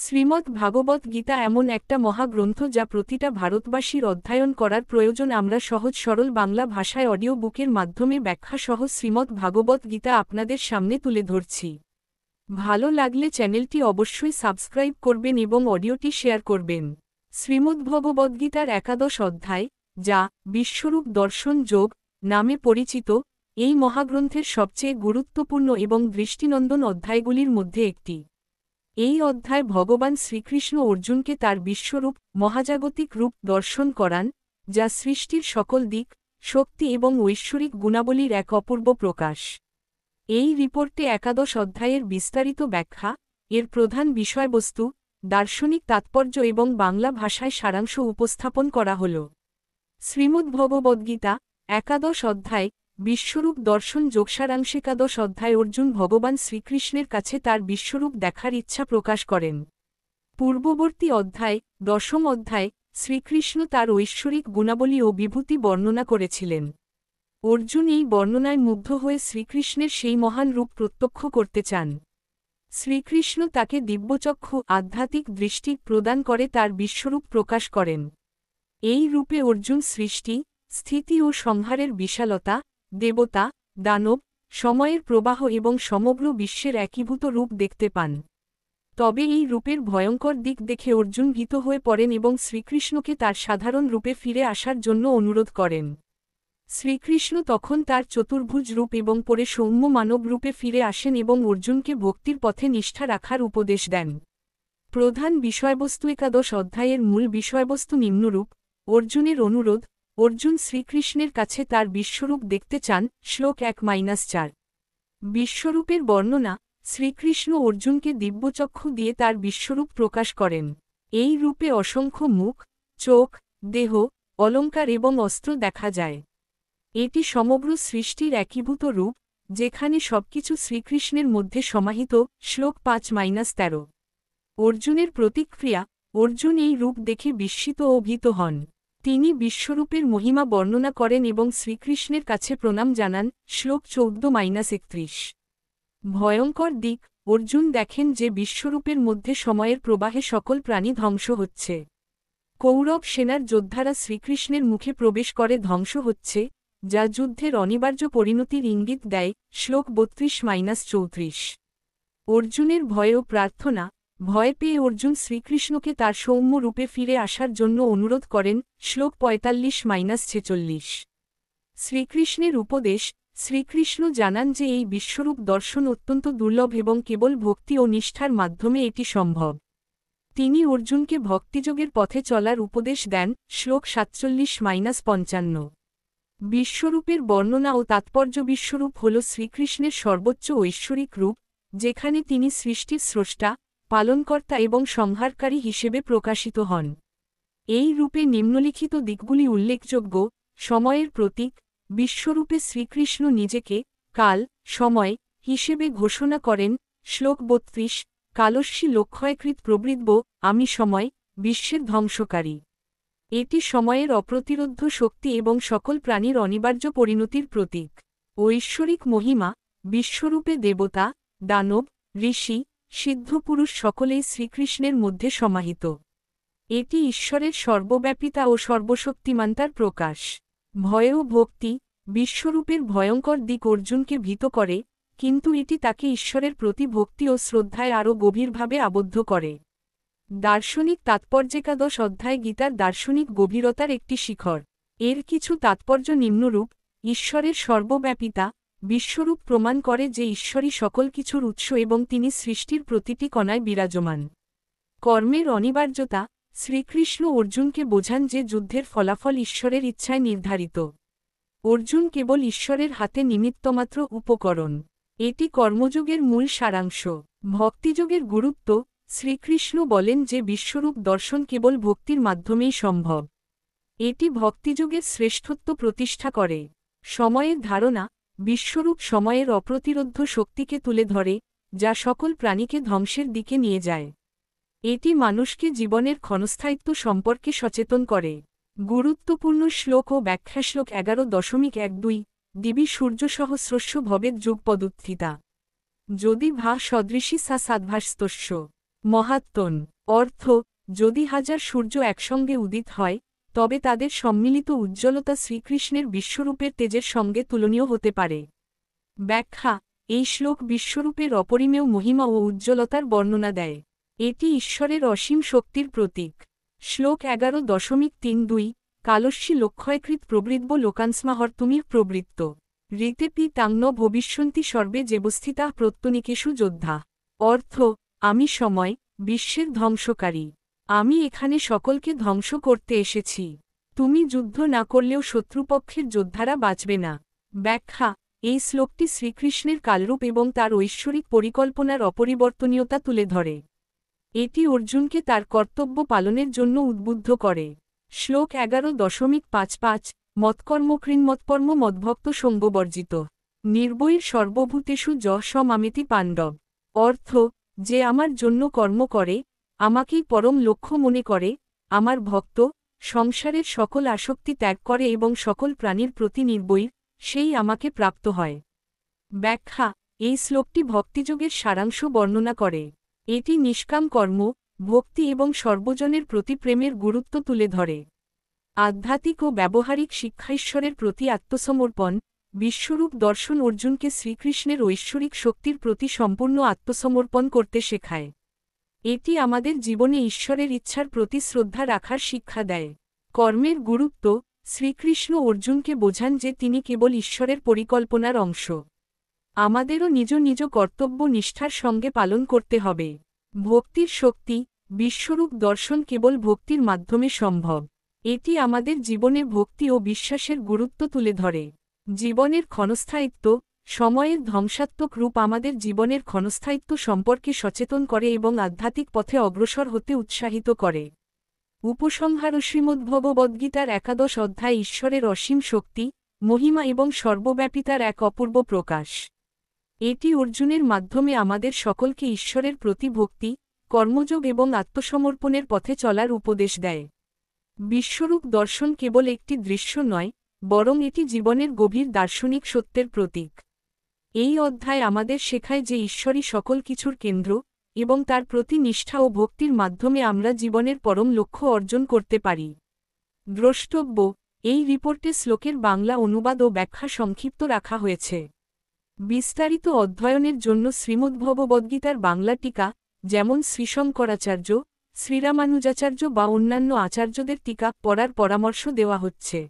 শ্রীমদ্ ভাগবত গীতা এমন একটা মহাগ্রন্থ যা প্রতিটা ভারতবাসীর অধ্যয়ন করার প্রয়োজন। আমরা সহজ সরল বাংলা ভাষায় অডিও বুকের মাধ্যমে ব্যাখ্যাসহ শ্রীমদ্ ভাগবত গীতা আপনাদের সামনে তুলে ধরছি। ভালো লাগলে চ্যানেলটি অবশ্যই সাবস্ক্রাইব করবেন এবং অডিওটি শেয়ার করবেন। শ্রীমদ্ ভগবদ্গীতার একাদশ অধ্যায়, যা বিশ্বরূপ দর্শন যোগ নামে পরিচিত, এই মহাগ্রন্থের সবচেয়ে গুরুত্বপূর্ণ এবং দৃষ্টিনন্দন অধ্যায়গুলির মধ্যে একটি। এই অধ্যায় ভগবান শ্রীকৃষ্ণ অর্জুনকে তার বিশ্বরূপ মহাজাগতিক রূপ দর্শন করান, যা সৃষ্টির সকল দিক, শক্তি এবং ঐশ্বরিক গুণাবলীর এক অপূর্ব প্রকাশ। এই রিপোর্টে একাদশ অধ্যায়ের বিস্তারিত ব্যাখ্যা, এর প্রধান বিষয়বস্তু, দার্শনিক তাৎপর্য এবং বাংলা ভাষায় সারাংশ উপস্থাপন করা হল। শ্রীমদ্ ভগবদ্গীতা একাদশ অধ্যায়, বিশ্বরূপ দর্শন যোগসারাংশ। একাদশ অধ্যায় অর্জুন ভগবান শ্রীকৃষ্ণের কাছে তার বিশ্বরূপ দেখার ইচ্ছা প্রকাশ করেন। পূর্ববর্তী অধ্যায়, দশম অধ্যায়, শ্রীকৃষ্ণ তার ঐশ্বরিক গুণাবলী ও বিভূতি বর্ণনা করেছিলেন। অর্জুন এই বর্ণনায় মুগ্ধ হয়ে শ্রীকৃষ্ণের সেই মহান রূপ প্রত্যক্ষ করতে চান। শ্রীকৃষ্ণ তাকে দিব্যচক্ষু আধ্যাত্মিক দৃষ্টি প্রদান করে তার বিশ্বরূপ প্রকাশ করেন। এই রূপে অর্জুন সৃষ্টি, স্থিতি ও সংহারের বিশালতা, দেবতা, দানব, সময়ের প্রবাহ এবং সমগ্র বিশ্বের একীভূত রূপ দেখতে পান। তবে এই রূপের ভয়ঙ্কর দিক দেখে অর্জুন ভীত হয়ে পড়েন এবং শ্রীকৃষ্ণকে তার সাধারণ রূপে ফিরে আসার জন্য অনুরোধ করেন। শ্রীকৃষ্ণ তখন তার চতুর্ভুজ রূপ এবং পরে সৌম্য মানব রূপে ফিরে আসেন এবং অর্জুনকে ভক্তির পথে নিষ্ঠা রাখার উপদেশ দেন। প্রধান বিষয়বস্তু একাদশ অধ্যায়ের মূল বিষয়বস্তু নিম্নরূপ। অর্জুনের অনুরোধ। অর্জুন শ্রীকৃষ্ণের কাছে তার বিশ্বরূপ দেখতে চান। শ্লোক 1-4। বিশ্বরূপের বর্ণনা। শ্রীকৃষ্ণ অর্জুনকে দিব্যচক্ষু দিয়ে তার বিশ্বরূপ প্রকাশ করেন। এই রূপে অসংখ্য মুখ, চোখ, দেহ, অলঙ্কার এবং অস্ত্র দেখা যায়। এটি সমগ্র সৃষ্টির একীভূত রূপ, যেখানে সবকিছু শ্রীকৃষ্ণের মধ্যে সমাহিত। শ্লোক 5-13। অর্জুনের প্রতিক্রিয়া। অর্জুন এই রূপ দেখে বিস্মিত ও ভীত হন। তিনি বিশ্বরূপের মহিমা বর্ণনা করেন এবং শ্রীকৃষ্ণের কাছে প্রণাম জানান। শ্লোক 14-31। ভয়ঙ্কর দিক। অর্জুন দেখেন যে বিশ্বরূপের মধ্যে সময়ের প্রবাহে সকল প্রাণী ধ্বংস হচ্ছে। কৌরব সেনার যোদ্ধারা শ্রীকৃষ্ণের মুখে প্রবেশ করে ধ্বংস হচ্ছে, যা যুদ্ধের অনিবার্য পরিণতির ইঙ্গিত দেয়। শ্লোক 32-34। অর্জুনের ভয় ও প্রার্থনা। ভয় পেয়ে অর্জুন শ্রীকৃষ্ণকে তার সৌম্য রূপে ফিরে আসার জন্য অনুরোধ করেন। শ্লোক 45-46। শ্রীকৃষ্ণের উপদেশ। শ্রীকৃষ্ণ জানান যে এই বিশ্বরূপ দর্শন অত্যন্ত দুর্লভ এবং কেবল ভক্তি ও নিষ্ঠার মাধ্যমে এটি সম্ভব। তিনি অর্জুনকে ভক্তিযোগের পথে চলার উপদেশ দেন। শ্লোক 47-55। বিশ্বরূপের বর্ণনা ও তাৎপর্য। বিশ্বরূপ হল শ্রীকৃষ্ণের সর্বোচ্চ ঐশ্বরিক রূপ, যেখানে তিনি সৃষ্টির স্রষ্টা, পালনকর্তা এবং সংহারকারী হিসেবে প্রকাশিত হন। এই রূপে নিম্নলিখিত দিকগুলি উল্লেখযোগ্য। সময়ের প্রতীক। বিশ্বরূপে শ্রীকৃষ্ণ নিজেকে কাল, সময় হিসেবে ঘোষণা করেন। শ্লোক 32। কালস্যী লক্ষ্যকৃত প্রবৃদ্ধ, আমি সময়, বিশ্বের ধ্বংসকারী। এটি সময়ের অপ্রতিরোধ্য শক্তি এবং সকল প্রাণীর অনিবার্য পরিণতির প্রতীক। ঐশ্বরিক মহিমা। বিশ্বরূপে দেবতা, দানব, ঋষি, সিদ্ধপুরুষ সকলেই শ্রীকৃষ্ণের মধ্যে সমাহিত। এটি ঈশ্বরের সর্বব্যাপিতা ও সর্বশক্তিমানতার প্রকাশ। ভয় ও ভক্তি। বিশ্বরূপের ভয়ঙ্কর দিক অর্জুনকে ভীত করে, কিন্তু এটি তাকে ঈশ্বরের প্রতি ভক্তি ও শ্রদ্ধায় আরও গভীরভাবে আবদ্ধ করে। দার্শনিক তাৎপর্য। একাদশ অধ্যায় গীতার দার্শনিক গভীরতার একটি শিখর। এর কিছু তাৎপর্য নিম্নরূপ। ঈশ্বরের সর্বব্যাপিতা। বিশ্বরূপ প্রমাণ করে যে ঈশ্বরই সকল কিছুর উৎস এবং তিনি সৃষ্টির প্রতিটি কণায় বিরাজমান। কর্মের অনিবার্যতা। শ্রীকৃষ্ণ অর্জুনকে বোঝান যে যুদ্ধের ফলাফল ঈশ্বরের ইচ্ছায় নির্ধারিত। অর্জুন কেবল ঈশ্বরের হাতে নিমিত্তমাত্র উপকরণ। এটি কর্মযোগের মূল সারাংশ। ভক্তিযোগের গুরুত্ব। শ্রীকৃষ্ণ বলেন যে বিশ্বরূপ দর্শন কেবল ভক্তির মাধ্যমেই সম্ভব। এটি ভক্তিযোগের শ্রেষ্ঠত্ব প্রতিষ্ঠা করে। সময়ের ধারণা। বিশ্বরূপ সময়ের অপ্রতিরোধ্য শক্তিকে তুলে ধরে, যা সকল প্রাণীকে ধ্বংসের দিকে নিয়ে যায়। এটি মানুষকে জীবনের ক্ষণস্থায়িত্ব সম্পর্কে সচেতন করে। গুরুত্বপূর্ণ শ্লোক ও ব্যাখ্যা। শ্লোক 11.12। দিবি সূর্য সহস্রস্য ভবেদ যুগপদুত্থিতা। যদি ভা সদৃশী সা সাদ্ভাস্তস্য। মহাত্মন অর্থ, যদি হাজার সূর্য একসঙ্গে উদিত হয় তবে তাদের সম্মিলিত উজ্জ্বলতা শ্রীকৃষ্ণের বিশ্বরূপের তেজের সঙ্গে তুলনীয় হতে পারে। ব্যাখ্যা, এই শ্লোক বিশ্বরূপের অপরিমেয় মহিমা ও উজ্জ্বলতার বর্ণনা দেয়। এটি ঈশ্বরের অসীম শক্তির প্রতীক। শ্লোক 11.32 কালস্যি লক্ষ্যয়কৃত প্রবৃদ্ব লোকান্সমাহর্তুমির প্রবৃত্ত ঋতেপি তাঙ্ন ভবিষ্যন্তি সর্বে যেবস্থিতা প্রত্যনিকেষু যোদ্ধা। অর্থ, আমি সময়, বিশ্বের ধ্বংসকারী। আমি এখানে সকলকে ধ্বংস করতে এসেছি। তুমি যুদ্ধ না করলেও শত্রুপক্ষের যোদ্ধারা বাঁচবে না। ব্যাখ্যা, এই শ্লোকটি শ্রীকৃষ্ণের কালরূপ এবং তার ঐশ্বরিক পরিকল্পনার অপরিবর্তনীয়তা তুলে ধরে। এটি অর্জুনকে তার কর্তব্য পালনের জন্য উদ্বুদ্ধ করে। শ্লোক 11.55 মৎকর্মকৃন্মৎপর্ম মদ্ভক্ত সঙ্গবর্জিত নির্বৈর সর্বভূতেষু যশমামেতি পাণ্ডব। অর্থ, যে আমার জন্য কর্ম করে, আমাকেই পরম লক্ষ্য মনে করে, আমার ভক্ত, সংসারের সকল আসক্তি ত্যাগ করে এবং সকল প্রাণীর প্রতি নির্বৈর, সেই আমাকে প্রাপ্ত হয়। ব্যাখ্যা, এই শ্লোকটি ভক্তিযোগের সারাংশ বর্ণনা করে। এটি নিষ্কাম কর্ম, ভক্তি এবং সর্বজনের প্রতি প্রেমের গুরুত্ব তুলে ধরে। আধ্যাত্মিক ও ব্যবহারিক শিক্ষা ঈশ্বরের প্রতি আত্মসমর্পণ, বিশ্বরূপ দর্শন অর্জুনকে শ্রীকৃষ্ণের ঐশ্বরিক শক্তির প্রতি সম্পূর্ণ আত্মসমর্পণ করতে শেখায়। এটি আমাদের জীবনে ঈশ্বরের ইচ্ছার প্রতি শ্রদ্ধা রাখার শিক্ষা দেয়। কর্মের গুরুত্ব, শ্রীকৃষ্ণ অর্জুনকে বোঝান যে তিনি কেবল ঈশ্বরের পরিকল্পনার অংশ। আমাদেরও নিজ নিজ কর্তব্য নিষ্ঠার সঙ্গে পালন করতে হবে। ভক্তির শক্তি, বিশ্বরূপ দর্শন কেবল ভক্তির মাধ্যমে সম্ভব। এটি আমাদের জীবনে ভক্তি ও বিশ্বাসের গুরুত্ব তুলে ধরে। জীবনের ক্ষণস্থায়িত্ব, সময়ের ধ্বংসাত্মক রূপ আমাদের জীবনের ক্ষণস্থায়িত্ব সম্পর্কে সচেতন করে এবং আধ্যাত্মিক পথে অগ্রসর হতে উৎসাহিত করে। উপসংহার শ্রীমদ্ভগবদ্গীতার 11 অধ্যায় ঈশ্বরের অসীম শক্তি, মহিমা এবং সর্বব্যাপিতার এক অপূর্ব প্রকাশ। এটি অর্জুনের মাধ্যমে আমাদের সকলকে ঈশ্বরের প্রতি ভক্তি, কর্মযোগ এবং আত্মসমর্পণের পথে চলার উপদেশ দেয়। বিশ্বরূপ দর্শন কেবল একটি দৃশ্য নয়, বরং এটি জীবনের গভীর দার্শনিক সত্যের প্রতীক। এই অধ্যায় আমাদের শেখায় যে ঈশ্বরই সকল কিছুর কেন্দ্র, এবং তার প্রতি নিষ্ঠা ও ভক্তির মাধ্যমে আমরা জীবনের পরম লক্ষ্য অর্জন করতে পারি। দ্রষ্টব্য, এই রিপোর্টে শ্লোকের বাংলা অনুবাদ ও ব্যাখ্যা সংক্ষিপ্ত রাখা হয়েছে। বিস্তারিত অধ্যয়নের জন্য শ্রীমদ্ভগবদ্গীতার বাংলা টীকা, যেমন শ্রীশঙ্করাচার্য, শ্রীরামানুজাচার্য বা অন্যান্য আচার্যদের টীকা পড়ার পরামর্শ দেওয়া হচ্ছে।